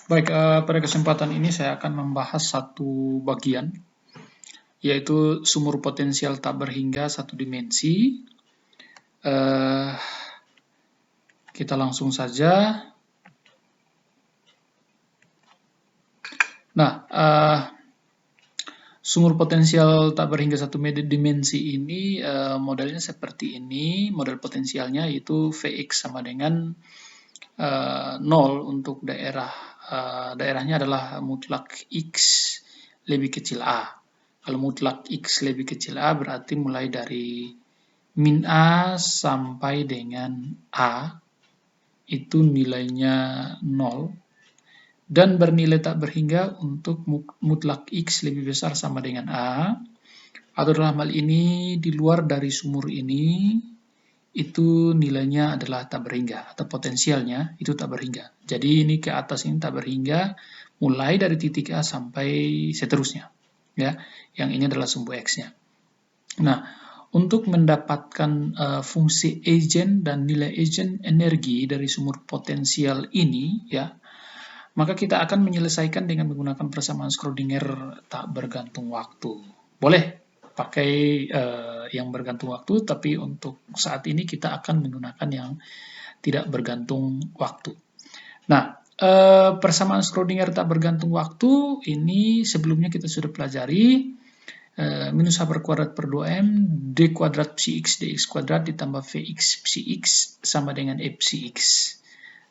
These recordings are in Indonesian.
Baik, pada kesempatan ini saya akan membahas satu bagian, yaitu sumur potensial tak berhingga satu dimensi. Eh, kita langsung saja. Nah, sumur potensial tak berhingga satu dimensi ini modelnya seperti ini. Model potensialnya yaitu Vx sama dengan 0 untuk daerahnya adalah mutlak X lebih kecil A. Kalau mutlak X lebih kecil A berarti mulai dari min A sampai dengan A itu nilainya 0 dan bernilai tak berhingga untuk mutlak X lebih besar sama dengan A, atau dalam hal ini di luar dari sumur ini itu nilainya adalah tak berhingga atau potensialnya itu tak berhingga. Jadi ini ke atas ini tak berhingga mulai dari titik A sampai seterusnya. Ya, yang ini adalah sumbu X-nya. Nah, untuk mendapatkan fungsi eigen dan nilai eigen energi dari sumur potensial ini, ya, maka kita akan menyelesaikan dengan menggunakan persamaan Schrödinger tak bergantung waktu. Boleh pakai yang bergantung waktu, tapi untuk saat ini kita akan menggunakan yang tidak bergantung waktu. Nah, persamaan Schrödinger tak bergantung waktu ini sebelumnya kita sudah pelajari. Minus h per kuadrat per 2m d kuadrat psi x dx kuadrat ditambah vx psi x sama dengan e psi x.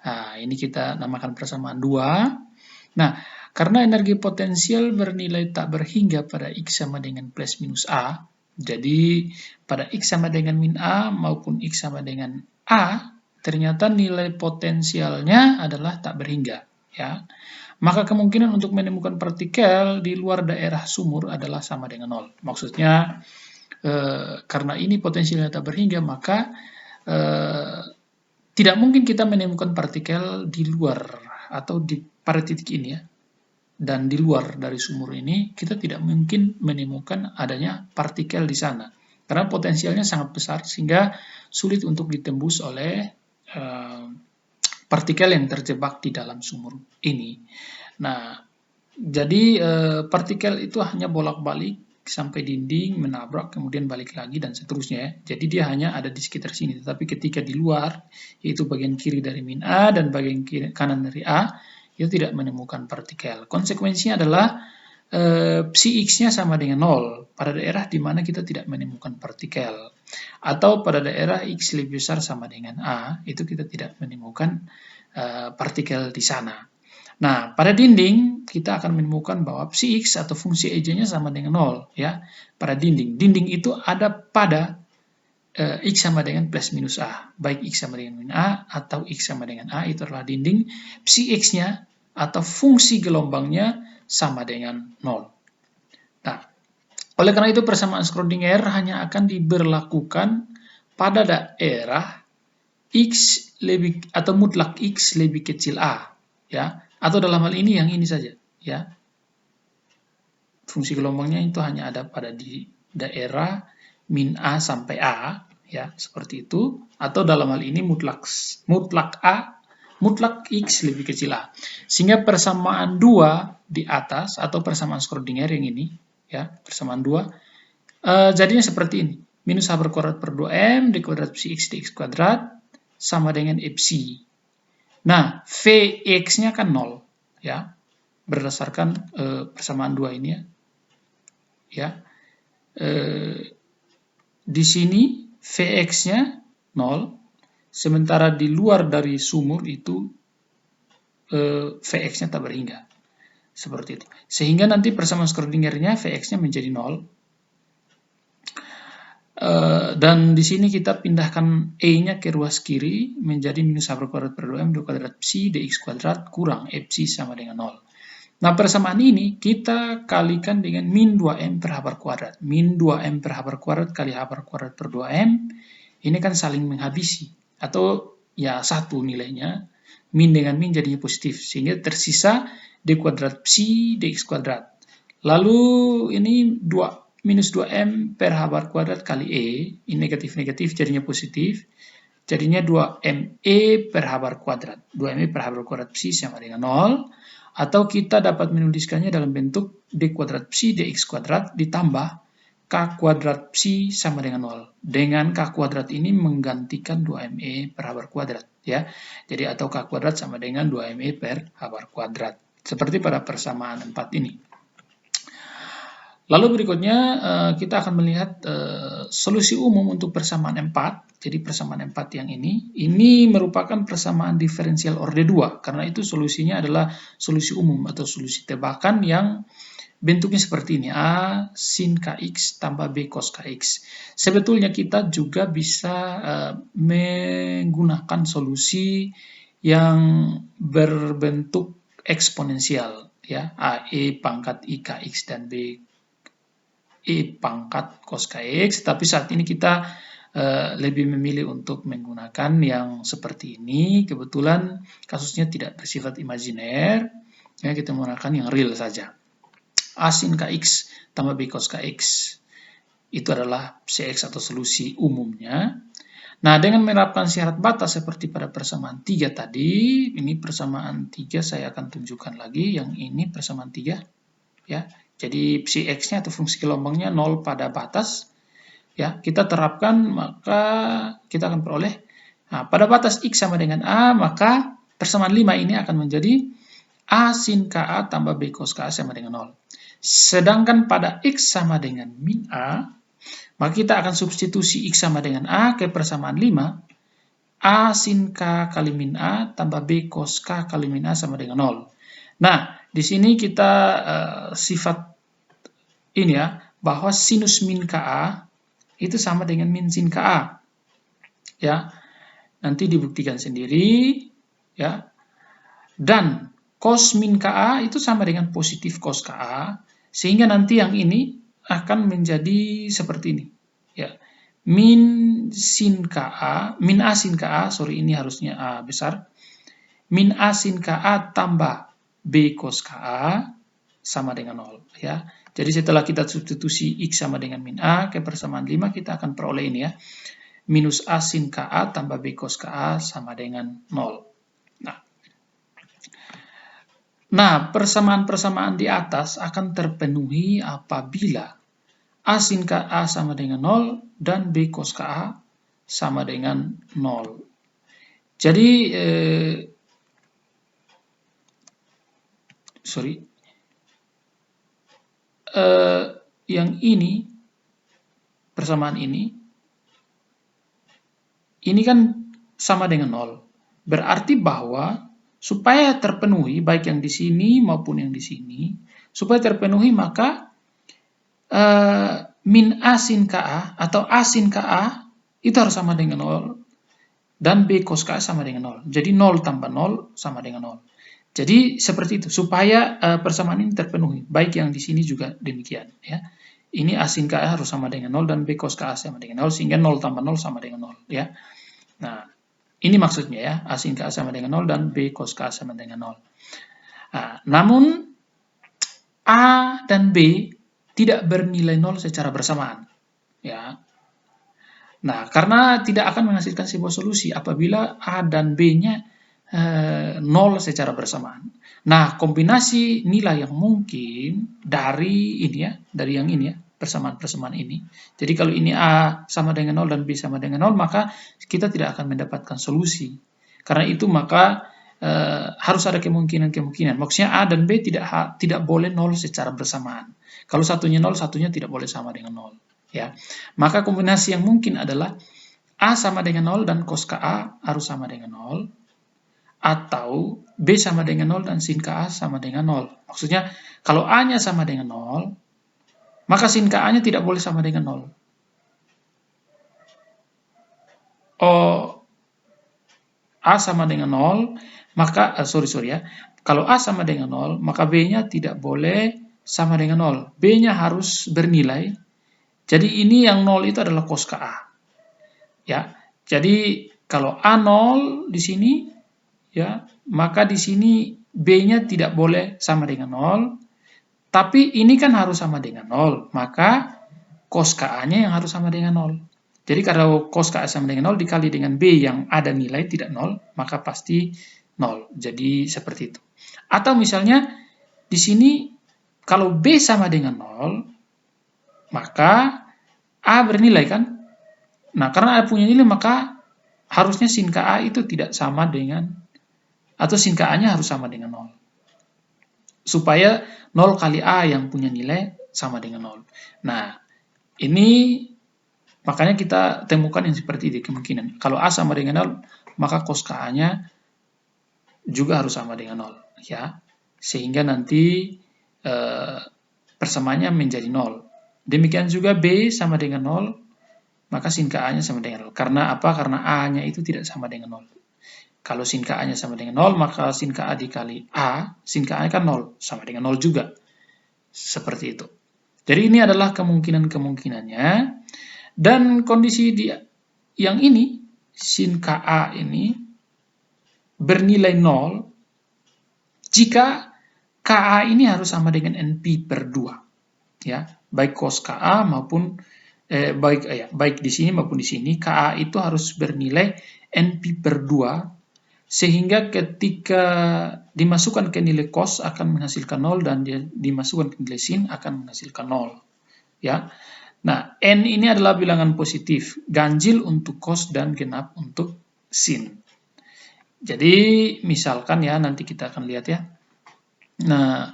Nah, ini kita namakan persamaan 2. Nah, karena energi potensial bernilai tak berhingga pada x sama dengan plus minus a, jadi pada x sama dengan min a maupun x sama dengan a, ternyata nilai potensialnya adalah tak berhingga, ya. Maka kemungkinan untuk menemukan partikel di luar daerah sumur adalah sama dengan 0. Maksudnya, karena ini potensialnya tak berhingga, maka tidak mungkin kita menemukan partikel di luar atau pada titik ini, ya. Dan di luar dari sumur ini, kita tidak mungkin menemukan adanya partikel di sana. Karena potensialnya sangat besar, sehingga sulit untuk ditembus oleh partikel yang terjebak di dalam sumur ini. Nah, jadi partikel itu hanya bolak-balik sampai dinding, menabrak, kemudian balik lagi, dan seterusnya. Jadi dia hanya ada di sekitar sini. Tetapi ketika di luar, yaitu bagian kiri dari min A dan bagian kanan dari A, itu tidak menemukan partikel. Konsekuensinya adalah psi x-nya sama dengan 0 pada daerah di mana kita tidak menemukan partikel. Atau pada daerah x lebih besar sama dengan A, itu kita tidak menemukan partikel di sana. Nah, pada dinding kita akan menemukan bahwa psi x atau fungsi eigennya sama dengan 0, ya. Pada dinding. Dinding itu ada pada x sama dengan plus minus a. Baik x sama dengan min a atau x sama dengan a, itu adalah dinding. Psi x-nya atau fungsi gelombangnya sama dengan 0. Nah, oleh karena itu persamaan Schrödinger hanya akan diberlakukan pada daerah x lebih atau mutlak x lebih kecil a, ya. Atau dalam hal ini yang ini saja, ya. Fungsi gelombangnya itu hanya ada pada di daerah min a sampai a, ya, seperti itu. Atau dalam hal ini mutlak a, mutlak x lebih kecil a. Sehingga persamaan 2 di atas atau persamaan Schrödinger yang ini, ya, persamaan 2 jadinya seperti ini. Minus h per kuadrat per 2m d kuadrat psi x dx kuadrat sama dengan e psi. Nah, Vx-nya kan 0, ya, berdasarkan persamaan 2 ini, ya. Ya. Di sini Vx-nya 0, sementara di luar dari sumur itu Vx-nya tak berhingga. Seperti itu. Sehingga nanti persamaan Schrödinger-nya Vx-nya menjadi 0. Dan di sini kita pindahkan E-nya ke ruas kiri menjadi minus h per kuadrat per 2m d kuadrat psi dx kuadrat kurang e psi sama dengan 0. Nah, persamaan ini kita kalikan dengan min 2m per h per kuadrat. Min 2m per h per kuadrat kali h per kuadrat per 2m, ini kan saling menghabisi. Atau ya satu nilainya, min dengan min jadinya positif. Sehingga tersisa d kuadrat psi dx kuadrat. Lalu ini minus 2m per h per kuadrat kali E, ini negatif-negatif jadinya positif, Jadinya 2ME per H bar kuadrat. 2ME per H bar kuadrat psi sama dengan 0. Atau kita dapat menuliskannya dalam bentuk D kuadrat psi dx kuadrat ditambah K kuadrat psi sama dengan 0. Dengan K kuadrat ini menggantikan 2ME per H bar kuadrat. Ya. Jadi atau K kuadrat sama dengan 2ME per H bar kuadrat. Seperti pada persamaan 4 ini. Lalu berikutnya kita akan melihat solusi umum untuk persamaan 4. Jadi persamaan 4 yang ini merupakan persamaan diferensial orde 2. Karena itu solusinya adalah solusi umum atau solusi tebakan yang bentuknya seperti ini. A sin kx tambah B cos kx. Sebetulnya kita juga bisa menggunakan solusi yang berbentuk eksponensial. Ya, AE pangkat IKX dan B E pangkat cos kx, tapi saat ini kita lebih memilih untuk menggunakan yang seperti ini. Kebetulan kasusnya tidak bersifat imajiner, ya, kita menggunakan yang real saja. A sin kx tambah B cos kx itu adalah Cx atau solusi umumnya. Nah, dengan menerapkan syarat batas seperti pada persamaan 3 tadi, ini persamaan 3 saya akan tunjukkan lagi, yang ini persamaan 3, ya. Jadi psi x-nya atau fungsi gelombangnya 0 pada batas. Ya, kita terapkan, maka kita akan peroleh, nah, pada batas x sama dengan A, maka persamaan 5 ini akan menjadi A sin KA tambah B cos KA sama dengan 0. Sedangkan pada x sama dengan min A, maka kita akan substitusi x sama dengan A ke persamaan 5, A sin K kali min A tambah B cos K kali min A sama dengan 0. Nah, di sini kita sifat ini ya, bahwa sinus min KA itu sama dengan min sin KA. Ya. Nanti dibuktikan sendiri, ya. Dan cos min KA itu sama dengan positif cos KA, sehingga nanti yang ini akan menjadi seperti ini, ya. Min sin KA, min A sin KA, sorry ini harusnya A besar. Min A sin KA tambah B cos KA sama dengan 0, ya. Jadi setelah kita substitusi X sama dengan min A ke persamaan 5, kita akan peroleh ini ya. Minus A sin KA tambah B cos KA sama dengan 0. Nah, persamaan-persamaan di atas akan terpenuhi apabila A sin KA sama dengan 0 dan B cos KA sama dengan 0. Jadi, yang ini, persamaan ini kan sama dengan 0. Berarti bahwa supaya terpenuhi, baik yang di sini maupun yang di sini, supaya terpenuhi maka min A sin KA atau A sin KA itu harus sama dengan 0 dan B cos KA sama dengan 0. Jadi 0 tambah 0 sama dengan 0. Jadi seperti itu, supaya persamaan ini terpenuhi, baik yang di sini juga demikian. Ya. Ini A sin KA harus sama dengan 0 dan B cos KA sama dengan 0, sehingga 0 tambah 0 sama dengan 0. Ya. Nah, ini maksudnya ya, A sin KA sama dengan 0 dan B cos KA sama dengan 0. Nah, namun A dan B tidak bernilai 0 secara bersamaan. Ya. Nah, karena tidak akan menghasilkan sebuah solusi apabila A dan B-nya 0 secara bersamaan. Nah, kombinasi nilai yang mungkin dari ini ya, dari yang ini ya, persamaan-persamaan ini. Jadi kalau ini A sama dengan 0 dan B sama dengan 0, maka kita tidak akan mendapatkan solusi. Karena itu maka harus ada kemungkinan-kemungkinan. Maksudnya A dan B tidak boleh 0 secara bersamaan. Kalau satunya 0, satunya tidak boleh sama dengan 0. Ya. Maka kombinasi yang mungkin adalah A sama dengan 0 dan cos KA harus sama dengan 0. Atau B sama dengan 0 dan sin KA sama dengan 0. Maksudnya, kalau A-nya sama dengan 0, maka sin KA-nya tidak boleh sama dengan 0. A sama dengan 0, maka, kalau A sama dengan 0, maka B-nya tidak boleh sama dengan 0. B-nya harus bernilai. Jadi ini yang 0 itu adalah cos KA. Ya, jadi kalau A 0 di sini, ya, maka di sini B-nya tidak boleh sama dengan 0, tapi ini kan harus sama dengan 0, maka cos KA-nya yang harus sama dengan 0. Jadi kalau cos KA sama dengan 0 dikali dengan B yang ada nilai tidak 0, maka pasti 0. Jadi seperti itu. Atau misalnya di sini kalau B sama dengan 0, maka A bernilai kan? Nah, karena A punya nilai maka harusnya sin KA itu tidak sama dengan, atau sin KA-nya harus sama dengan 0. Supaya 0 kali A yang punya nilai sama dengan 0. Nah, ini makanya kita temukan yang seperti ini kemungkinan. Kalau A sama dengan 0, maka cos KA-nya juga harus sama dengan 0. Ya. Sehingga nanti persamaannya menjadi 0. Demikian juga B sama dengan 0, maka sin KA-nya sama dengan 0. Karena apa? Karena A-nya itu tidak sama dengan 0. Kalau sin KA-nya sama dengan 0, maka sin KA dikali A, sin KA-nya kan 0, sama dengan 0 juga. Seperti itu. Jadi ini adalah kemungkinan-kemungkinannya. Dan kondisi yang ini, sin KA ini bernilai 0, jika KA ini harus sama dengan NP per 2. Ya, baik cos KA maupun baik di sini maupun di sini, KA itu harus bernilai NP per 2, sehingga ketika dimasukkan ke nilai cos akan menghasilkan 0 dan dimasukkan ke nilai sin akan menghasilkan 0. Ya. Nah, N ini adalah bilangan positif, ganjil untuk cos dan genap untuk sin. Jadi, misalkan ya, nanti kita akan lihat ya. Nah,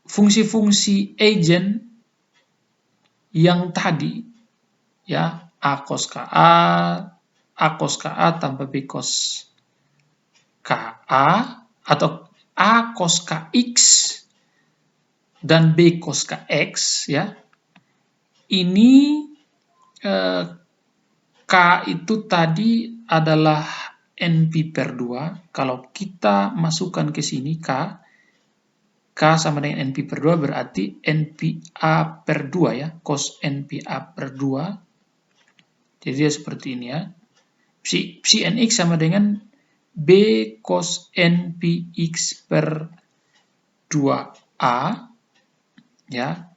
fungsi-fungsi agent yang tadi, ya, A cos KA tambah B cos KA, atau A cos KX dan B cos KX, ya, ini K itu tadi adalah NP per 2. Kalau kita masukkan ke sini K sama dengan NP per 2 berarti NPA per 2 ya, cos NPA per 2. Jadi dia seperti ini ya. Psi NX sama dengan B cos NPX per 2A, ya.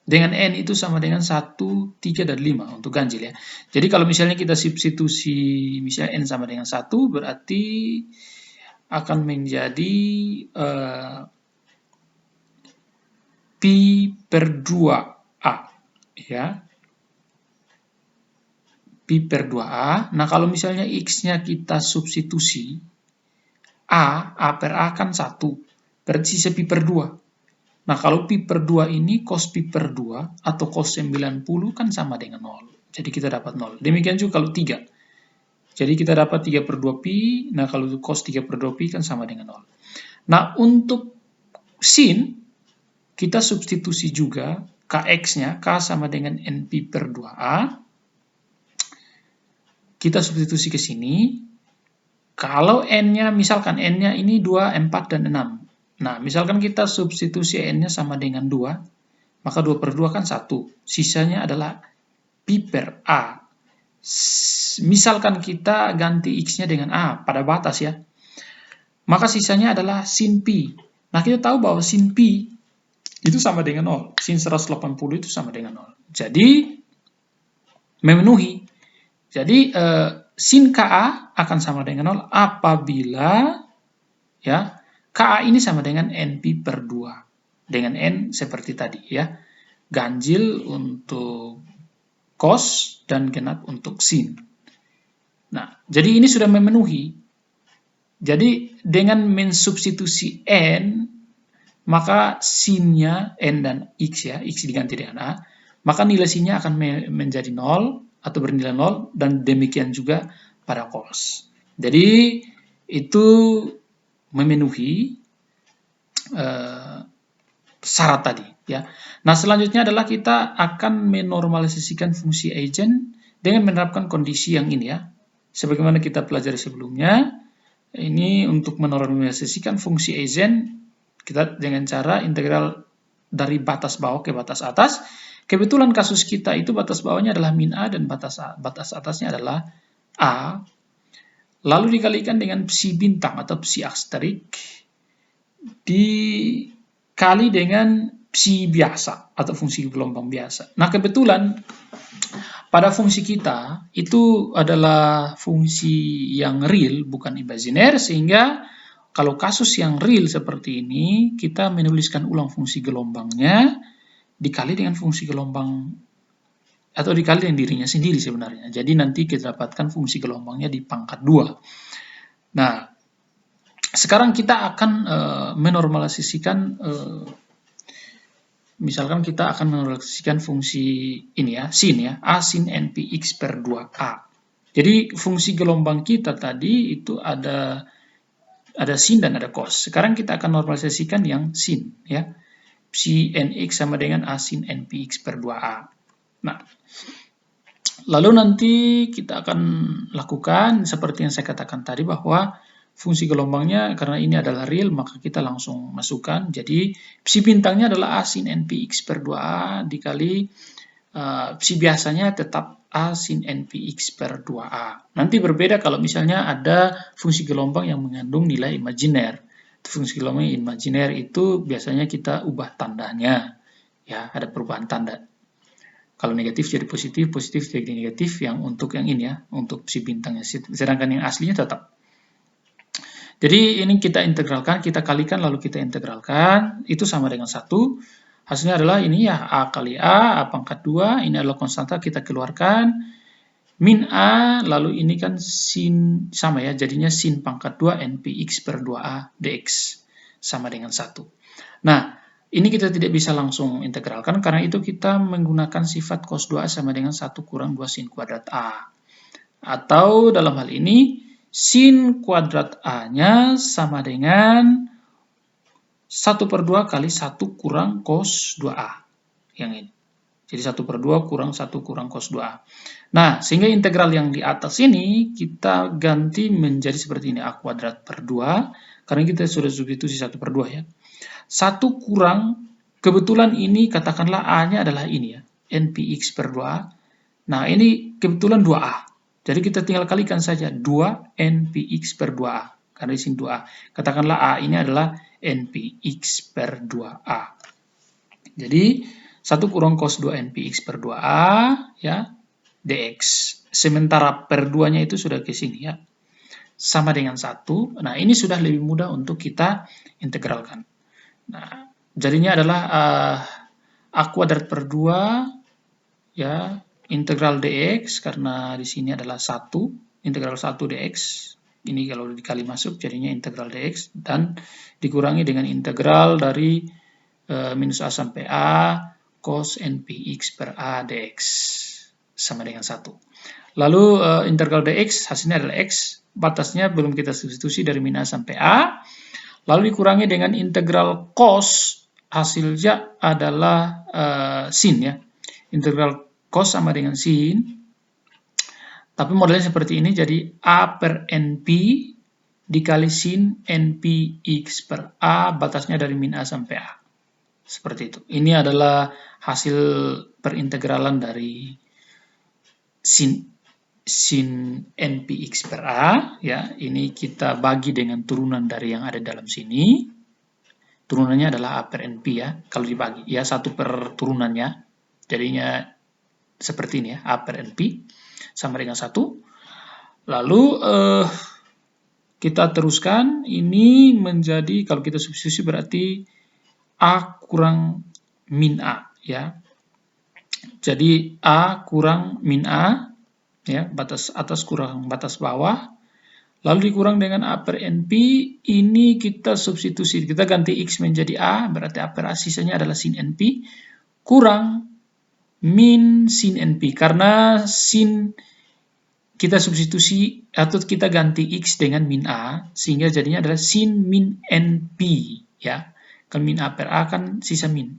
Dengan N itu sama dengan 1, 3, dan 5 untuk ganjil ya. Jadi kalau misalnya kita substitusi misalnya N sama dengan 1, berarti akan menjadi pi per 2A. Ya. Pi per 2A. Nah kalau misalnya X-nya kita substitusi A per A kan 1. Berarti sisa pi per 2. Nah, kalau pi per 2 ini cos pi per 2 atau cos 90 kan sama dengan 0. Jadi kita dapat 0. Demikian juga kalau 3. Jadi kita dapat 3 per 2 pi. Nah, kalau cos 3 per 2 pi kan sama dengan 0. Nah, untuk sin, kita substitusi juga Kx-nya. K sama dengan NP per 2A. Kita substitusi ke sini. Kalau N-nya, misalkan N-nya ini 2, 4, dan 6. Nah, misalkan kita substitusi N-nya sama dengan 2, maka 2 per 2 kan 1. Sisanya adalah pi per A. Misalkan kita ganti X-nya dengan A pada batas ya, maka sisanya adalah sin pi. Nah, kita tahu bahwa sin pi itu sama dengan 0. Sin 180 itu sama dengan 0. Jadi, memenuhi. Jadi, sin KA akan sama dengan 0 apabila ya KA ini sama dengan NP per 2. Dengan N seperti tadi ya. Ganjil untuk cos dan genap untuk sin. Nah, jadi ini sudah memenuhi. Jadi dengan mensubstitusi N, maka sinnya N dan X ya, X diganti dengan A, maka nilai sinnya akan menjadi 0 atau bernilai 0 dan demikian juga pada cos. Jadi itu memenuhi syarat tadi ya. Nah, selanjutnya adalah kita akan menormalisasikan fungsi agent dengan menerapkan kondisi yang ini ya. Sebagaimana kita pelajari sebelumnya, ini untuk menormalisasikan fungsi agent kita dengan cara integral dari batas bawah ke batas atas. Kebetulan kasus kita itu batas bawahnya adalah min A dan batas atasnya adalah A. Lalu dikalikan dengan psi bintang atau psi asterik dikali dengan psi biasa atau fungsi gelombang biasa. Nah, kebetulan pada fungsi kita itu adalah fungsi yang real, bukan imajiner, sehingga kalau kasus yang real seperti ini, kita menuliskan ulang fungsi gelombangnya dikali dengan fungsi gelombang atau dikali dengan dirinya sendiri sebenarnya. Jadi nanti kita dapatkan fungsi gelombangnya di pangkat 2. Nah, sekarang kita akan menormalisasikan, misalkan kita akan menormalisasikan fungsi ini ya, sin ya, A sin NPX per 2A. Jadi fungsi gelombang kita tadi itu ada sin dan ada cos. Sekarang kita akan normalisasikan yang sin ya. Si NX sama dengan A sin NPX per 2A. Nah, lalu nanti kita akan lakukan seperti yang saya katakan tadi bahwa fungsi gelombangnya karena ini adalah real maka kita langsung masukkan. Jadi psi bintangnya adalah A sin NPX per 2A dikali psi biasanya tetap A sin NPX per 2A. Nanti berbeda kalau misalnya ada fungsi gelombang yang mengandung nilai imajiner. Fungsi gelombang imajiner itu biasanya kita ubah tandanya. Ya, ada perubahan tanda. Kalau negatif jadi positif, positif jadi negatif yang untuk yang ini ya, untuk si bintangnya. Sedangkan yang aslinya tetap. Jadi ini kita integralkan, kita kalikan lalu kita integralkan, itu sama dengan 1. Hasilnya adalah ini ya, A kali A pangkat 2, ini adalah konstanta kita keluarkan. Min A, lalu ini kan sin, sama ya, jadinya sin pangkat 2 NPX per 2A dx. Sama dengan 1. Nah, ini kita tidak bisa langsung integralkan, karena itu kita menggunakan sifat cos 2A sama dengan 1 kurang 2 sin kuadrat A. Atau dalam hal ini, sin kuadrat A-nya sama dengan 1 per 2 kali 1 kurang cos 2A. Yang ini. Jadi 1 per 2 kurang 1 kurang cos 2A. Nah, sehingga integral yang di atas ini kita ganti menjadi seperti ini. A kuadrat per 2, karena kita sudah substitusi 1 per 2 ya. 1 kurang, kebetulan ini katakanlah A-nya adalah ini ya, NPX per 2A. Nah, ini kebetulan 2A. Jadi kita tinggal kalikan saja 2 NPX per 2A. Karena di sini 2A. Katakanlah A ini adalah NPX per 2A. Jadi 1 kurang cos 2 NPX per 2A ya, dx. Sementara per 2-nya itu sudah ke sini ya. Sama dengan 1. Nah, ini sudah lebih mudah untuk kita integralkan. Nah, jadinya adalah A kuadrat per 2 ya, integral dx, karena di sini adalah 1, integral 1 dx. Ini kalau dikali masuk jadinya integral dx, dan dikurangi dengan integral dari minus A sampai A cos NPX per A dx sama dengan 1. Lalu integral dx hasilnya adalah x, batasnya belum kita substitusi dari min A sampai A. Lalu dikurangi dengan integral cos, hasilnya adalah sin ya. Integral cos sama dengan sin. Tapi modelnya seperti ini, jadi A per NP dikali sin NPX per A, batasnya dari min A sampai A. Seperti itu. Ini adalah hasil perintegralan dari sin NPX per A ya. Ini kita bagi dengan turunan dari yang ada dalam sini. Turunannya adalah A per NP ya. Kalau dibagi ya, 1 per turunannya. Jadinya seperti ini ya, A per NP sama dengan 1. Lalu kita teruskan, ini menjadi, kalau kita substitusi berarti A kurang min A ya. Jadi A kurang min A ya, batas atas kurang batas bawah, lalu dikurang dengan A per NP, ini kita substitusi, kita ganti X menjadi A, berarti A per A sisanya adalah sin NP, kurang min sin NP, karena sin kita substitusi atau kita ganti X dengan min A, sehingga jadinya adalah sin min NP ya, kan min A per A kan sisa min.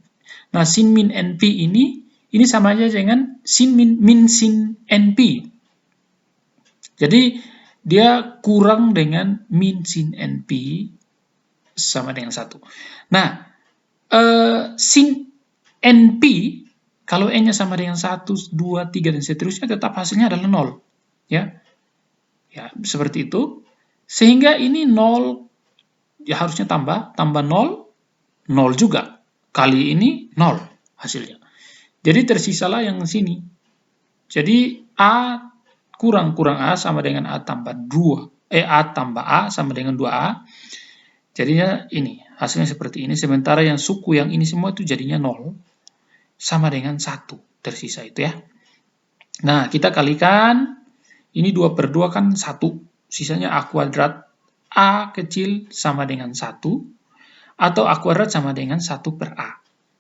Nah, sin min NP ini sama aja dengan sin min sin NP. Jadi dia kurang dengan min sin NP sama dengan 1. Nah, sin NP, kalau N-nya sama dengan 1, 2, 3, dan seterusnya, tetap hasilnya adalah 0. Ya, seperti itu. Sehingga ini 0, ya harusnya tambah 0, 0 juga. Kali ini 0 hasilnya. Jadi tersisalah yang sini. Jadi A kurang A sama dengan A tambah 2. A tambah A sama dengan 2A. Jadinya ini, hasilnya seperti ini. Sementara yang suku yang ini semua itu jadinya 0. Sama dengan 1. Tersisa itu ya. Nah, kita kalikan. Ini 2 per 2 kan 1. Sisanya A kuadrat. A kecil sama dengan 1. Atau A kuadrat sama dengan 1 per A.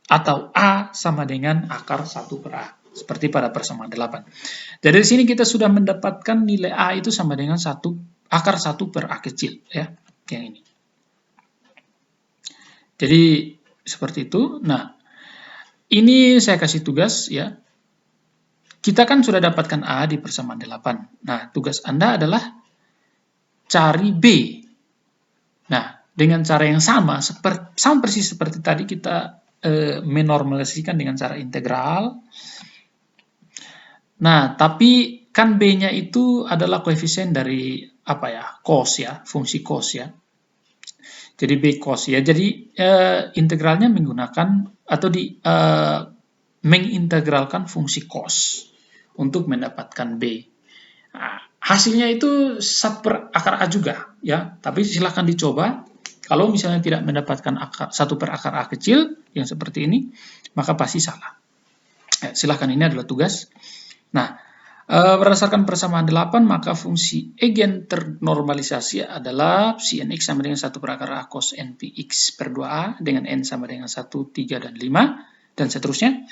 Atau A sama dengan akar 1 per A. Seperti pada persamaan 8. Jadi di sini kita sudah mendapatkan nilai A itu sama dengan 1 akar 1 per A kecil ya, yang ini. Jadi seperti itu. Nah, ini saya kasih tugas ya. Kita kan sudah dapatkan A di persamaan 8. Nah, tugas Anda adalah cari B. Nah, dengan cara yang sama persis seperti tadi kita menormalisikan dengan cara integral. Nah, tapi kan B-nya itu adalah koefisien dari apa ya? Cos ya, fungsi cos ya. Jadi B cos ya. Jadi integralnya menggunakan atau mengintegralkan fungsi cos untuk mendapatkan B. Nah, hasilnya itu 1 per akar A juga ya. Tapi silahkan dicoba. Kalau misalnya tidak mendapatkan 1 per akar A kecil yang seperti ini, maka pasti salah. Silahkan, ini adalah tugas. Nah, berdasarkan persamaan 8, maka fungsi eigen ternormalisasi adalah sin x sama dengan 1 per akar A cos npx per 2A dengan n sama dengan 1, 3, dan 5, dan seterusnya.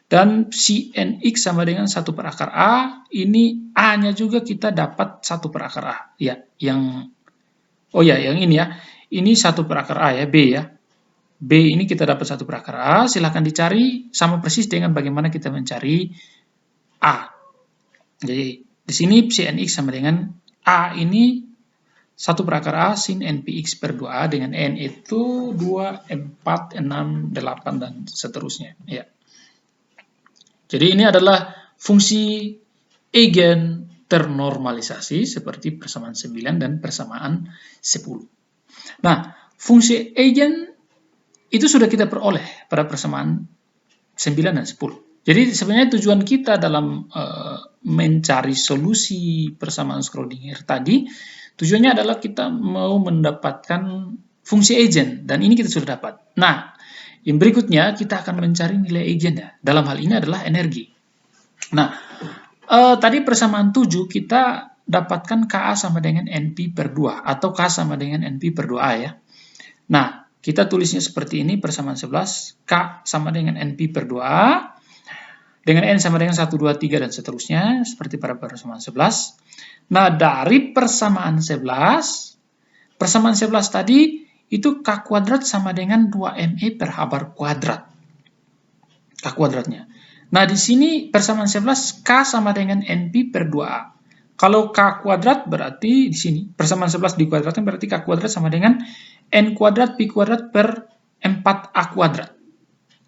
Dan sin x sama dengan 1 per akar A, ini A-nya juga kita dapat 1 per akar A. Ya, yang ini ya. Ini 1 per akar A ya, B ya. B ini kita dapat 1 per akar A, silahkan dicari, sama persis dengan bagaimana kita mencari A. Jadi di sini sin x sama dengan A ini 1 per akar A sin npx per 2A dengan n itu 2, 4, 6, 8, dan seterusnya. Ya. Jadi ini adalah fungsi eigen ternormalisasi seperti persamaan 9 dan persamaan 10. Nah, fungsi eigen itu sudah kita peroleh pada persamaan 9 dan 10. Jadi sebenarnya tujuan kita dalam mencari solusi persamaan Schrödinger tadi, tujuannya adalah kita mau mendapatkan fungsi eigen, dan ini kita sudah dapat. Nah, yang berikutnya kita akan mencari nilai eigennya. Dalam hal ini adalah energi. Nah, tadi persamaan 7 kita dapatkan Ka sama dengan Np per 2, atau K sama dengan Np per 2A ya. Nah, kita tulisnya seperti ini, persamaan 11, K sama dengan Np per 2A, dengan N sama dengan 1, 2, 3, dan seterusnya, seperti pada persamaan 11. Nah, dari persamaan 11 tadi, itu K kuadrat sama dengan 2ME per H bar kuadrat. K kuadratnya. Nah, di sini persamaan 11, K sama dengan NP per 2A. Kalau K kuadrat berarti di sini, persamaan 11 dikuadratkan berarti K kuadrat sama dengan N kuadrat Pi kuadrat per 4A kuadrat.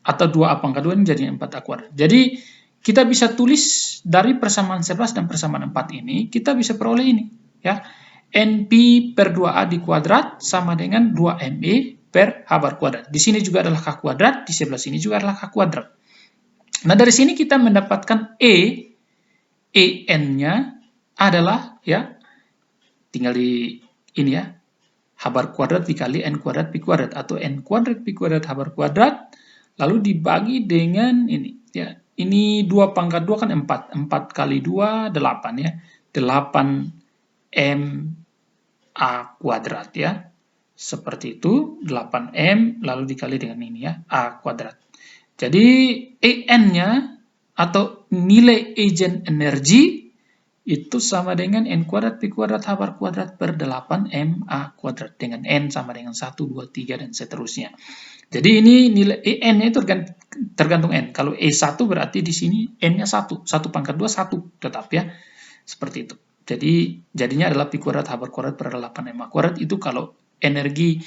Atau 2A pangkat 2 ini jadi 4A kuadrat. Jadi, kita bisa tulis dari persamaan 11 dan persamaan 4 ini, kita bisa peroleh ini. Ya, NP per 2A di kuadrat sama dengan 2ME per H bar kuadrat. Di sini juga adalah K kuadrat, di sebelah sini juga adalah K kuadrat. Nah, dari sini kita mendapatkan En-nya adalah, ya, tinggal di ini ya, H bar kuadrat dikali N kuadrat Pi kuadrat, atau N kuadrat Pi kuadrat H bar kuadrat, lalu dibagi dengan ini, ya. Ini 2 pangkat 2 kan 4. 4 kali 2, 8 ya. 8M A kuadrat ya. Seperti itu, 8M lalu dikali dengan ini ya, A kuadrat. Jadi En-nya atau nilai eigen energi itu sama dengan N kuadrat Pi kuadrat H bar kuadrat per 8M A kuadrat. Dengan N sama dengan 1, 2, 3, dan seterusnya. Jadi ini nilai En-nya itu tergantung N. Kalau E1 berarti di sini N-nya 1. 1 pangkat 2, 1 tetap ya. Seperti itu. Jadi jadinya adalah Pi kuadrat H bar kuadrat per 8M A kuadrat. Itu kalau energi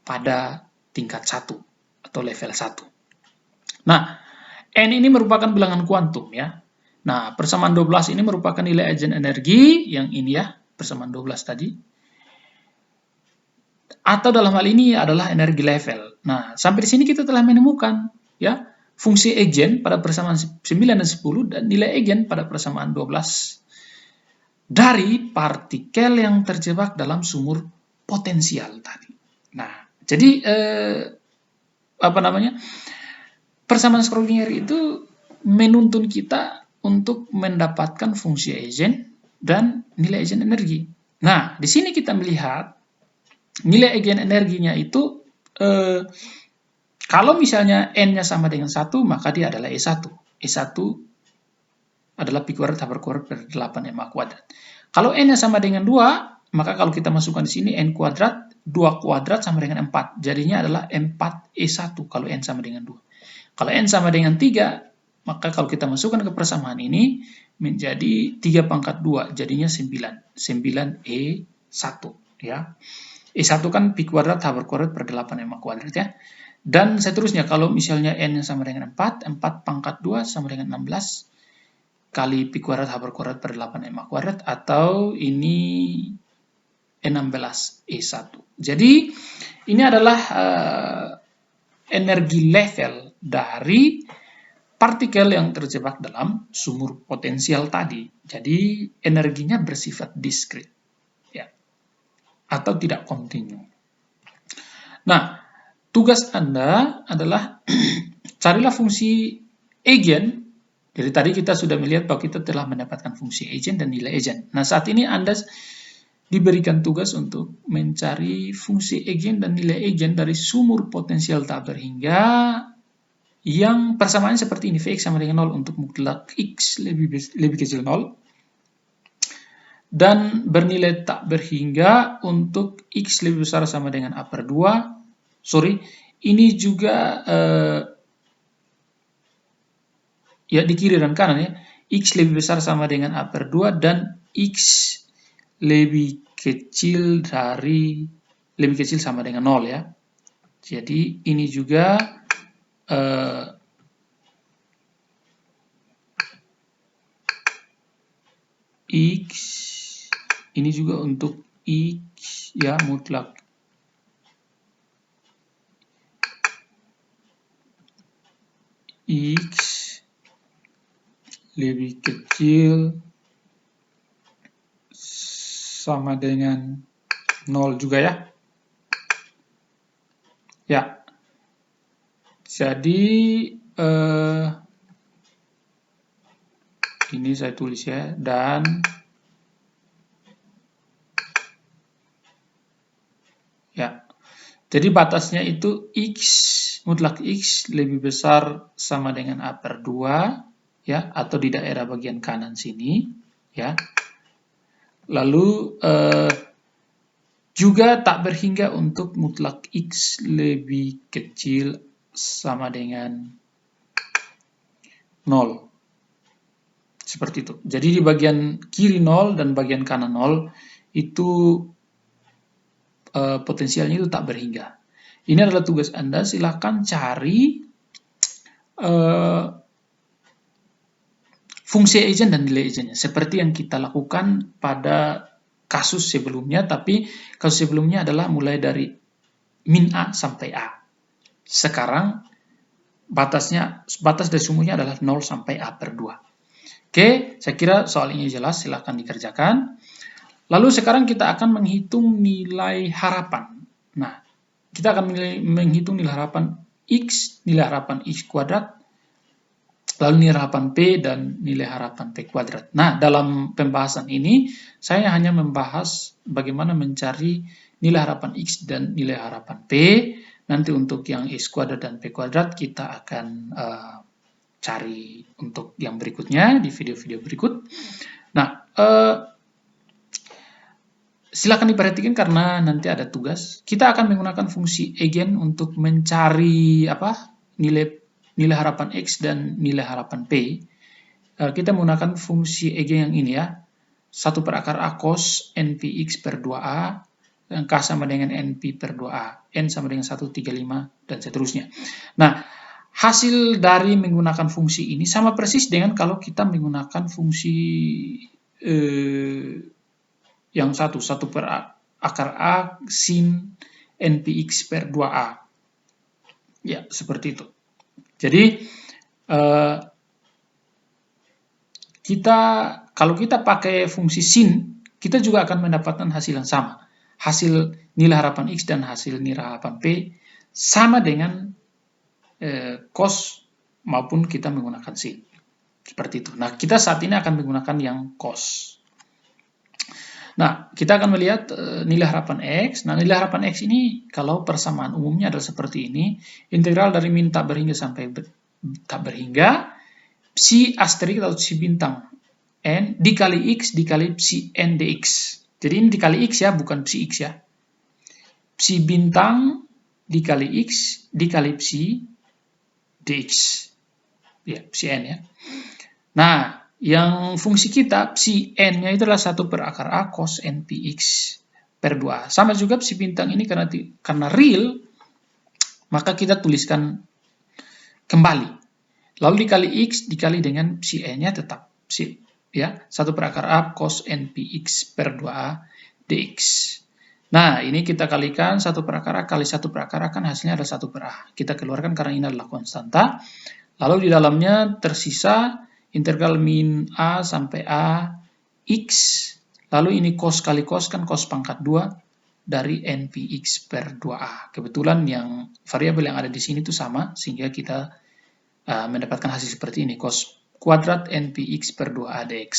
pada tingkat 1 atau level 1. Nah, N ini merupakan bilangan kuantum ya. Nah, persamaan 12 ini merupakan nilai eigen energi yang ini ya, persamaan 12 tadi. Atau dalam hal ini adalah energi level. Nah, sampai di sini kita telah menemukan ya fungsi eigen pada persamaan 9 dan 10 dan nilai eigen pada persamaan 12 dari partikel yang terjebak dalam sumur potensial tadi. Nah, jadi persamaan Schrödinger itu menuntun kita untuk mendapatkan fungsi eigen dan nilai eigen energi. Nah, di sini kita melihat nilai eigen energinya itu kalau misalnya n-nya sama dengan 1, maka dia adalah E1. E1 adalah pi kuadrat h per kuadrat per 8 ma kuadrat. Kalau n-nya sama dengan 2, maka kalau kita masukkan di sini n kuadrat, 2 kuadrat sama dengan 4. Jadinya adalah 4E1 kalau n sama dengan 2. Kalau n sama dengan 3, maka kalau kita masukkan ke persamaan ini, menjadi 3 pangkat 2, jadinya 9. 9E1. Ya. E1 kan pi kuadrat h per kuadrat per 8 ma kuadrat ya. Dan seterusnya, kalau misalnya n sama dengan 4, 4 pangkat 2 sama dengan 16 kali pi kuadrat h per kuadrat per 8 ma kuadrat, atau ini 16E1. Jadi, ini adalah energi level dari partikel yang terjebak dalam sumur potensial tadi. Jadi, energinya bersifat diskrit, ya, atau tidak kontinu. Nah, tugas Anda adalah carilah fungsi eigen. Jadi tadi kita sudah melihat bahwa kita telah mendapatkan fungsi eigen dan nilai eigen. Nah, saat ini Anda diberikan tugas untuk mencari fungsi eigen dan nilai eigen dari sumur potensial tak berhingga yang persamaannya seperti ini. Vx sama dengan 0 untuk mutlak x lebih kecil 0. Dan bernilai tak berhingga untuk x lebih besar sama dengan a per 2. Ini juga ya di kiri dan kanan ya. X lebih besar sama dengan a per 2 dan x lebih kecil sama dengan 0 ya. Jadi ini juga x, ini juga untuk x ya, mutlak x lebih kecil sama dengan 0 juga ya. Ya. Jadi ini saya tulis ya, dan ya. Jadi batasnya itu x, mutlak x lebih besar sama dengan a per 2 ya, atau di daerah bagian kanan sini ya. Lalu juga tak berhingga untuk mutlak x lebih kecil sama dengan 0. Seperti itu. Jadi di bagian kiri 0 dan bagian kanan 0 itu potensialnya itu tak berhingga. Ini adalah tugas Anda, silakan cari fungsi eigen dan nilai eigennya, seperti yang kita lakukan pada kasus sebelumnya, tapi kasus sebelumnya adalah mulai dari min A sampai A. Sekarang batas dari sumurnya adalah 0 sampai A per 2. Oke, saya kira soal ini jelas, silakan dikerjakan. Lalu sekarang kita akan menghitung nilai harapan. Nah, kita akan menghitung nilai harapan X, nilai harapan X kuadrat, lalu nilai harapan P dan nilai harapan P kuadrat. Nah, dalam pembahasan ini, saya hanya membahas bagaimana mencari nilai harapan X dan nilai harapan P. Nanti untuk yang X kuadrat dan P kuadrat, kita akan cari untuk yang berikutnya di video-video berikut. Nah, silakan diperhatikan karena nanti ada tugas. Kita akan menggunakan fungsi eigen untuk mencari nilai harapan X dan nilai harapan P. Kita menggunakan fungsi eigen yang ini ya. 1 per akar A cos NPX per 2A, dan K sama dengan NP per 2A, N sama dengan 135, dan seterusnya. Nah, hasil dari menggunakan fungsi ini sama persis dengan kalau kita menggunakan fungsi yang 1 per akar A sin NPX per 2A. Ya, seperti itu. Jadi, Eh, kalau kita pakai fungsi sin, kita juga akan mendapatkan hasil yang sama. Hasil nilai harapan X dan hasil nilai harapan P sama dengan cos maupun kita menggunakan sin. Seperti itu. Nah, kita saat ini akan menggunakan yang cos. Nah, kita akan melihat nilai harapan X. Nah, nilai harapan X ini kalau persamaan umumnya adalah seperti ini. Integral dari min tak berhingga sampai tak berhingga. Psi asterik atau psi bintang N dikali X dikali psi N dx. Jadi ini dikali X ya, bukan psi X ya. Psi bintang dikali X dikali psi dx. Ya, psi N ya. Nah, yang fungsi kita, psi N-nya itu adalah 1 per akar A cos NPX per 2A. Sama juga psi bintang ini karena real, maka kita tuliskan kembali. Lalu dikali X dikali dengan psi N-nya tetap psi, ya, 1 per akar A cos NPX per 2A dx. Nah, ini kita kalikan 1 per akar A kali 1 per akar A, kan hasilnya adalah 1 per A. Kita keluarkan karena ini adalah konstanta. Lalu di dalamnya tersisa integral min A sampai A X, lalu ini cos kali cos, kan cos pangkat 2 dari NPX per 2A. Kebetulan yang variabel yang ada di sini itu sama, sehingga kita mendapatkan hasil seperti ini, cos kuadrat NPX per 2A dx.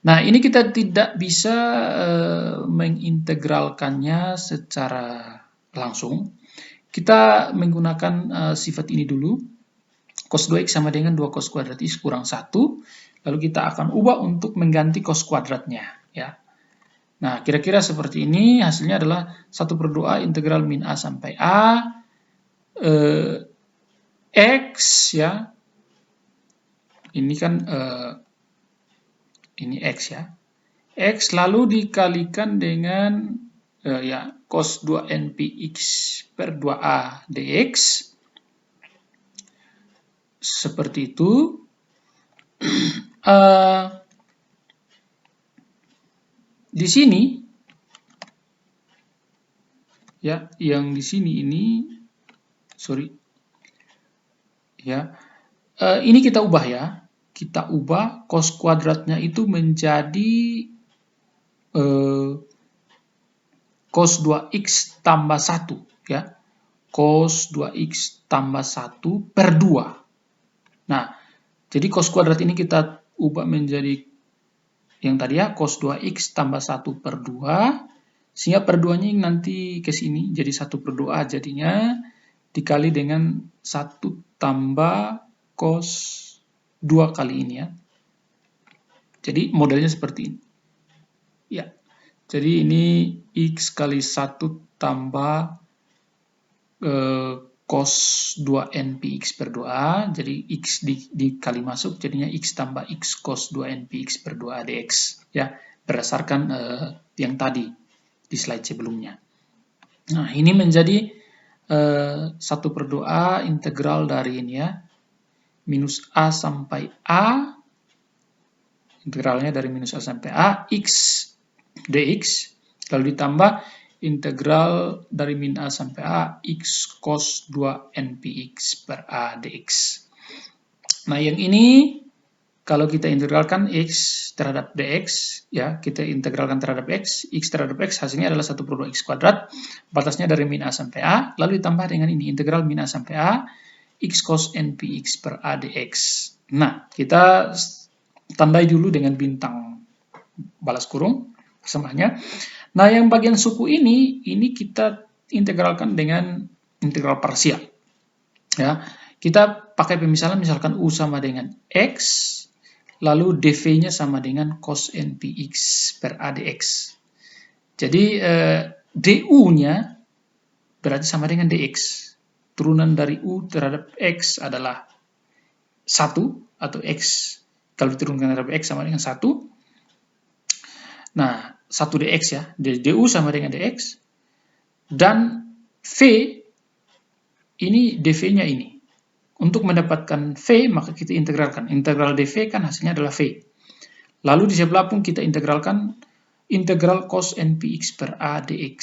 Nah, ini kita tidak bisa mengintegralkannya secara langsung. Kita menggunakan sifat ini dulu. Cos 2x sama dengan 2 cos kuadrat X kurang 1. Lalu kita akan ubah untuk mengganti cos kuadratnya. Ya. Nah, kira-kira seperti ini. Hasilnya adalah 1 per 2A integral min A sampai A. X, ya. Ini kan, ini X ya. X lalu dikalikan dengan, ya, cos 2NPX per 2A dx. Seperti itu. Di sini, ya, yang di sini ini, sorry, ya, ini kita ubah ya. Kita ubah cos kuadratnya itu menjadi cos 2x tambah 1, ya. Cos 2x tambah 1 per 2. Nah, jadi cos kuadrat ini kita ubah menjadi yang tadi ya, cos 2x tambah 1 per 2, sehingga per 2-nya nanti ke sini, jadi 1 per 2A jadinya, dikali dengan 1 tambah cos 2 kali ini ya. Jadi modelnya seperti ini. Ya, jadi ini X kali 1 tambah cos 2NPX per 2A, jadi X dikali masuk, jadinya X tambah X cos 2NPX per 2A dx, ya, berdasarkan yang tadi di slide sebelumnya. Nah, ini menjadi 1 per 2A integral dari ini ya, minus A sampai A, integralnya dari minus A sampai A, X dx, lalu ditambah integral dari min A sampai A, X cos 2 NPX per A dx. Nah, yang ini, kalau kita integralkan X terhadap dx, ya, kita integralkan terhadap X terhadap X, hasilnya adalah 1 per 2X kuadrat, batasnya dari min A sampai A, lalu ditambah dengan ini, integral min A sampai A, X cos NPX per A dx. Nah, kita tandai dulu dengan bintang balas kurung, persamaannya. Nah, yang bagian suku ini kita integralkan dengan integral parsial. Ya, kita pakai pemisalan, misalkan U sama dengan X, lalu dv-nya sama dengan cos NPX per A dx. Jadi, du-nya berarti sama dengan dx. Turunan dari U terhadap X adalah 1, atau X, kalau diturunkan terhadap X sama dengan 1. Nah, 1 dx ya, du sama dengan dx, dan v, ini dv-nya ini. Untuk mendapatkan v, maka kita integralkan. Integral dv kan hasilnya adalah v. Lalu di sebelah pun kita integralkan integral cos NPX per A dx.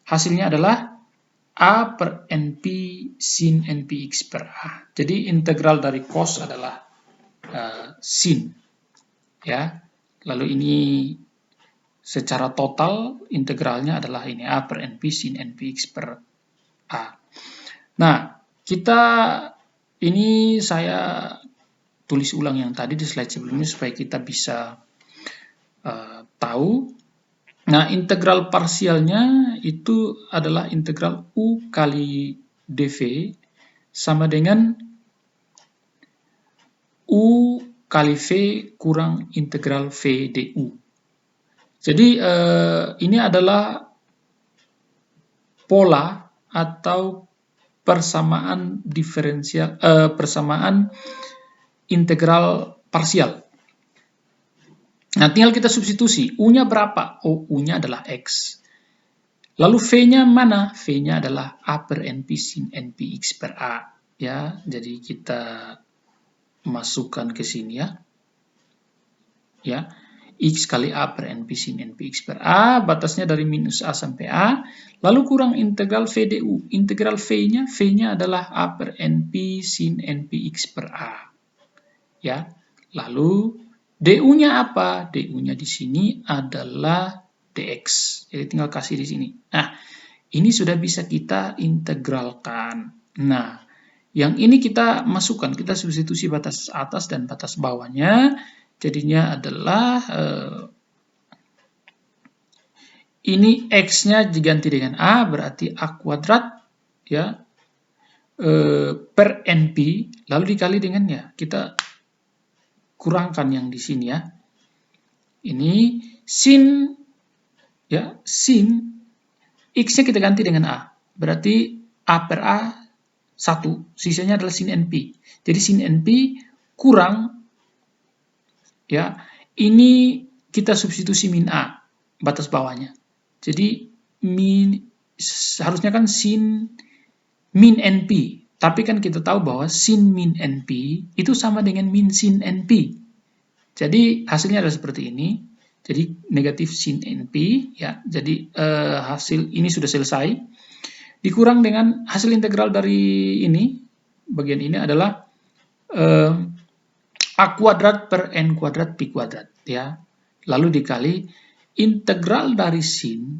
Hasilnya adalah A per NP sin NPX per A. Jadi integral dari cos adalah sin. Ya. Lalu ini secara total integralnya adalah ini A per NP sin NPX per A. Nah, ini saya tulis ulang yang tadi di slide sebelumnya supaya kita bisa tahu. Nah, integral parsialnya itu adalah integral U kali dV sama dengan U kali V kurang integral V du. Jadi, ini adalah pola atau persamaan diferensial, persamaan integral parsial. Nah, tinggal kita substitusi. U-nya berapa? Oh, U-nya adalah X. Lalu V-nya mana? V-nya adalah A per NP sin NPX per A. Ya, jadi kita masukkan ke sini ya. Ya, X kali A per NP sin NPX per A, batasnya dari minus A sampai A. Lalu kurang integral V du. Integral V-nya adalah A per NP sin NPX per A. Ya, lalu du-nya apa? Du-nya di sini adalah dx. Jadi tinggal kasih di sini. Nah, ini sudah bisa kita integralkan. Nah, yang ini kita masukkan, kita substitusi batas atas dan batas bawahnya. Jadinya adalah ini x-nya diganti dengan a, berarti a kuadrat ya per np, lalu dikali dengan ya kita kurangkan yang di sini ya. Ini sin ya, sin x-nya kita ganti dengan a. Berarti a per a 1, sisanya adalah sin np. Jadi sin np kurang ya, ini kita substitusi min a batas bawahnya. Jadi harusnya kan sin min np. Tapi kan kita tahu bahwa sin min NP itu sama dengan min sin NP. Jadi hasilnya adalah seperti ini. Jadi negatif sin NP ya. Jadi hasil ini sudah selesai. Dikurang dengan hasil integral dari ini. Bagian ini adalah A kuadrat per N kuadrat Pi kuadrat ya. Lalu dikali integral dari sin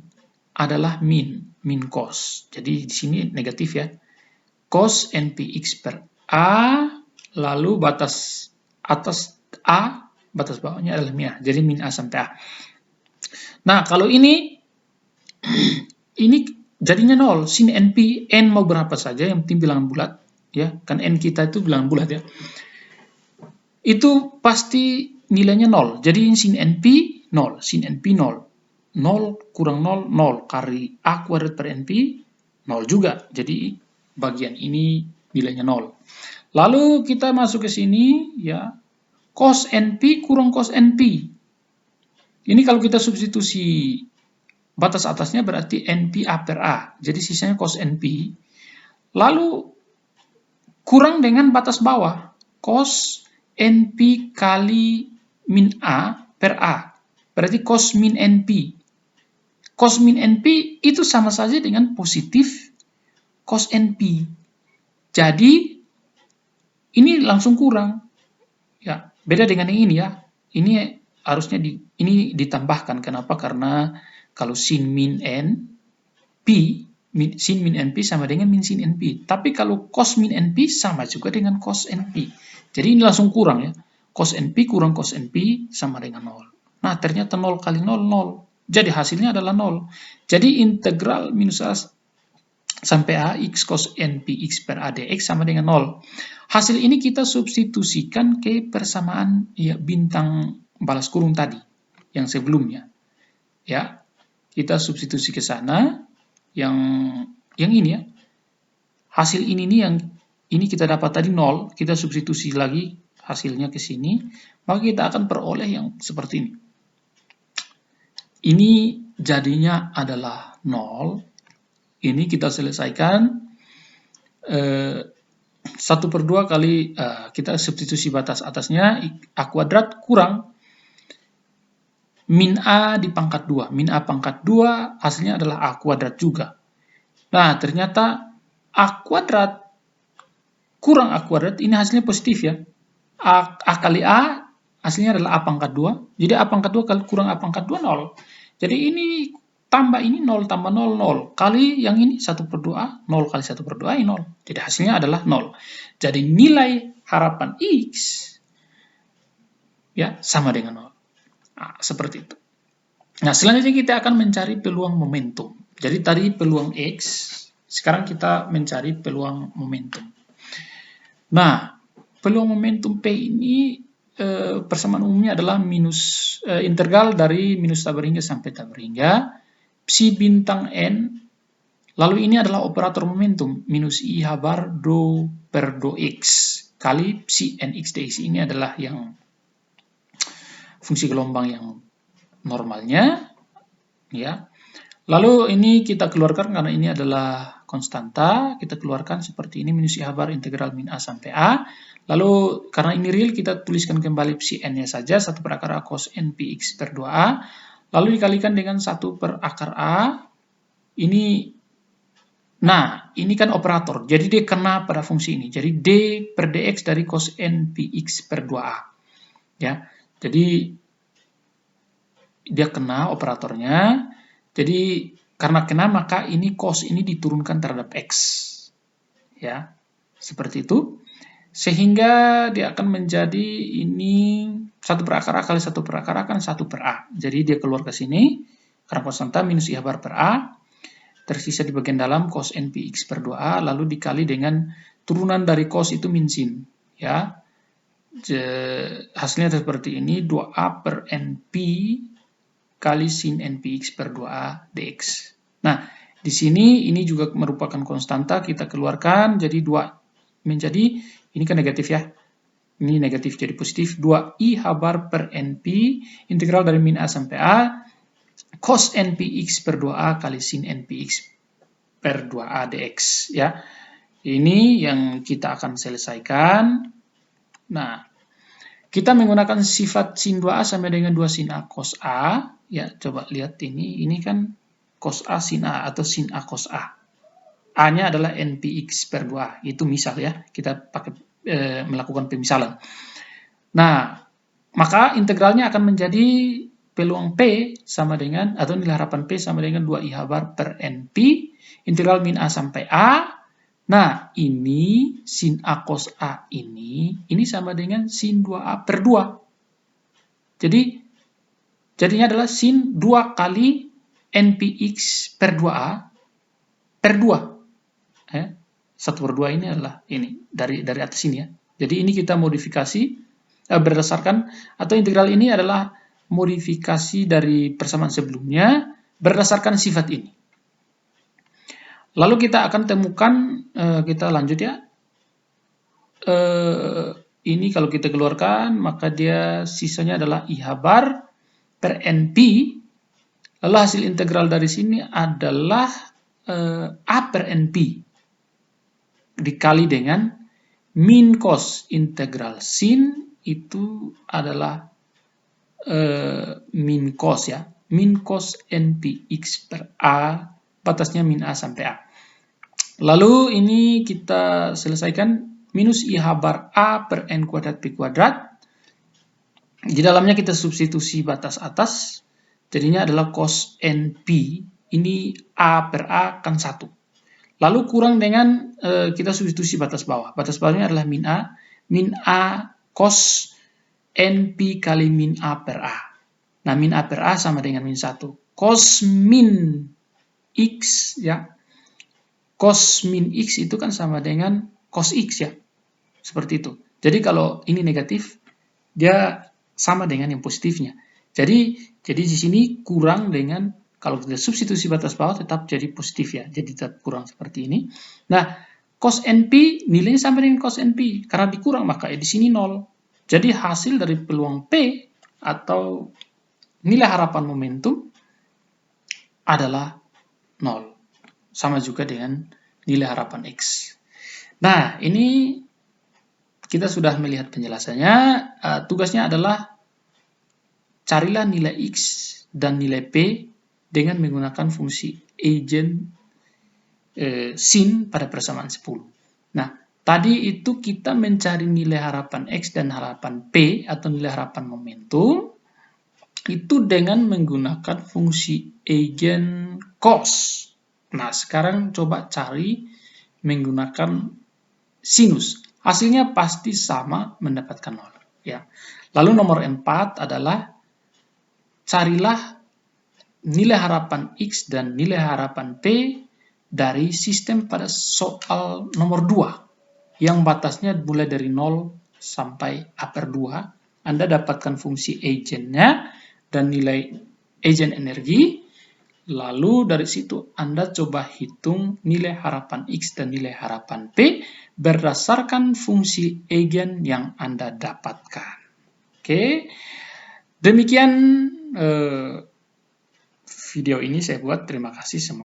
adalah min cos. Jadi di sini negatif ya. Cos NPX per A, lalu batas atas A, batas bawahnya adalah min A. Jadi min A sampai A. Nah, kalau ini jadinya 0. Sin NP, N mau berapa saja, yang penting bilangan bulat. Ya, kan N kita itu bilangan bulat ya. Itu pasti nilainya 0. Jadi sin NP 0. Sin NP 0. 0 kurang 0, 0. Kali A kuadrat per NP, 0 juga. Jadi bagian ini nilainya 0. Lalu kita masuk ke sini ya. Cos NP kurang cos NP. Ini kalau kita substitusi batas atasnya berarti NP A per A. Jadi sisanya cos NP. Lalu kurang dengan batas bawah. Cos NP kali min A per A. Berarti cos min NP. Cos min NP itu sama saja dengan positif cos NP. Jadi ini langsung kurang. Ya, beda dengan yang ini ya. Ini harusnya ini ditambahkan. Kenapa? Karena kalau sin min NP, sin min NP sama dengan min sin NP. Tapi kalau cos min NP sama juga dengan cos NP. Jadi ini langsung kurang ya. Cos NP kurang cos NP sama dengan 0. Nah, ternyata 0 kali 0, 0. Jadi hasilnya adalah 0. Jadi integral minus A sampai A x cos NP x per A dx sama dengan 0. Hasil ini kita substitusikan ke persamaan ya bintang balas kurung tadi yang sebelumnya. Ya. Kita substitusi ke sana yang ini ya. Hasil ini nih yang ini kita dapat tadi 0, kita substitusi lagi hasilnya ke sini, maka kita akan peroleh yang seperti ini. Ini jadinya adalah 0. Ini kita selesaikan 1/2 kali kita substitusi batas atasnya A kuadrat kurang min A di pangkat 2. Min A pangkat 2 hasilnya adalah A kuadrat juga. Nah, ternyata A kuadrat kurang A kuadrat, ini hasilnya positif ya. A kali A, hasilnya adalah A pangkat 2. Jadi A pangkat 2 kali kurang A pangkat 2, 0. Jadi ini tambah ini 0, tambah 0, 0. Kali yang ini 1/2A, 0 kali 1/2A, 0. Jadi hasilnya adalah 0. Jadi nilai harapan X ya sama dengan 0. Nah, seperti itu. Nah, selanjutnya kita akan mencari peluang momentum. Jadi tadi peluang X, sekarang kita mencari peluang momentum. Nah, peluang momentum P ini persamaan umumnya adalah integral dari minus tabur hingga sampai tabur hingga psi bintang N, lalu ini adalah operator momentum minus I bar do per do X kali psi NX dx. Ini adalah yang fungsi gelombang yang normalnya, ya. Lalu ini kita keluarkan karena ini adalah konstanta, kita keluarkan seperti ini minus I bar integral min A sampai A. Lalu karena ini real kita tuliskan kembali psi n-nya saja 1 per akar A cos n px per 2A. Lalu dikalikan dengan 1 per akar A. Ini kan operator. Jadi dia kena pada fungsi ini. Jadi d per dx dari cos n px per 2A. Ya. Jadi dia kena operatornya. Jadi karena kena maka ini cos ini diturunkan terhadap x. Ya. Seperti itu. Sehingga dia akan menjadi ini 1 per akar A kali 1 per akar A kan 1 per A. Jadi dia keluar ke sini. Karena konstanta minus I bar per A. Tersisa di bagian dalam cos n px per 2A. Lalu dikali dengan turunan dari cos itu min sin. Ya. Hasilnya seperti ini 2A per np kali sin npx per 2A dx. Nah, di sini ini juga merupakan konstanta, kita keluarkan, jadi 2 menjadi, ini kan negatif ya, ini negatif jadi positif, 2i bar per np, integral dari min A sampai A, cos npx per 2A kali sin npx per 2A dx. Ya. Ini yang kita akan selesaikan. Nah, kita menggunakan sifat sin 2A sama dengan 2 sin A cos A. Ya, coba lihat ini kan cos A sin A atau sin A cos A. A-nya adalah npx per 2A. Itu misal ya, kita pakai melakukan pemisalan. Nah, maka integralnya akan menjadi peluang P sama dengan, atau nilai harapan P sama dengan 2I bar per np, integral min A sampai A. Nah, ini sin A cos A ini sama dengan sin 2A per 2. Jadi, jadinya adalah sin 2 kali npx per 2A per 2. 1 per 2 ini adalah ini, dari atas ini ya. Jadi ini kita modifikasi berdasarkan, atau integral ini adalah modifikasi dari persamaan sebelumnya berdasarkan sifat ini. Lalu kita akan temukan, kita lanjut ya. Ini kalau kita keluarkan, maka dia sisanya adalah I bar per np. Lalu hasil integral dari sini adalah A per np dikali dengan min cos integral sin itu adalah min cos ya. Min cos npx per A, batasnya min A sampai A. Lalu ini kita selesaikan minus I bar A per n kuadrat P kuadrat. Di dalamnya kita substitusi batas atas. Jadinya adalah cos np. Ini A per A kan 1. Lalu kurang dengan kita substitusi batas bawah. Batas bawahnya adalah min A. Min A cos np kali min A per A. Nah, min A per A sama dengan min 1. Cos min X ya. Cos min X itu kan sama dengan cos X ya. Seperti itu. Jadi kalau ini negatif, dia sama dengan yang positifnya. Jadi di sini kurang dengan, kalau kita substitusi batas bawah tetap jadi positif ya. Jadi tetap kurang seperti ini. Nah, cos NP nilainya sama dengan cos NP. Karena dikurang maka di sini 0. Jadi hasil dari peluang P atau nilai harapan momentum adalah 0. Sama juga dengan nilai harapan X. Nah, ini kita sudah melihat penjelasannya. Tugasnya adalah carilah nilai X dan nilai P dengan menggunakan fungsi eigen sin pada persamaan 10. Nah, tadi itu kita mencari nilai harapan X dan harapan P atau nilai harapan momentum itu dengan menggunakan fungsi eigen cos. Nah, sekarang coba cari menggunakan sinus. Hasilnya pasti sama, mendapatkan 0. Ya. Lalu nomor 4 adalah carilah nilai harapan X dan nilai harapan P dari sistem pada soal nomor 2 yang batasnya mulai dari 0 sampai upper 2. Anda dapatkan fungsi eigennya dan nilai eigen energi, lalu dari situ Anda coba hitung nilai harapan X dan nilai harapan P berdasarkan fungsi eigen yang Anda dapatkan. Oke, demikian video ini saya buat. Terima kasih semua.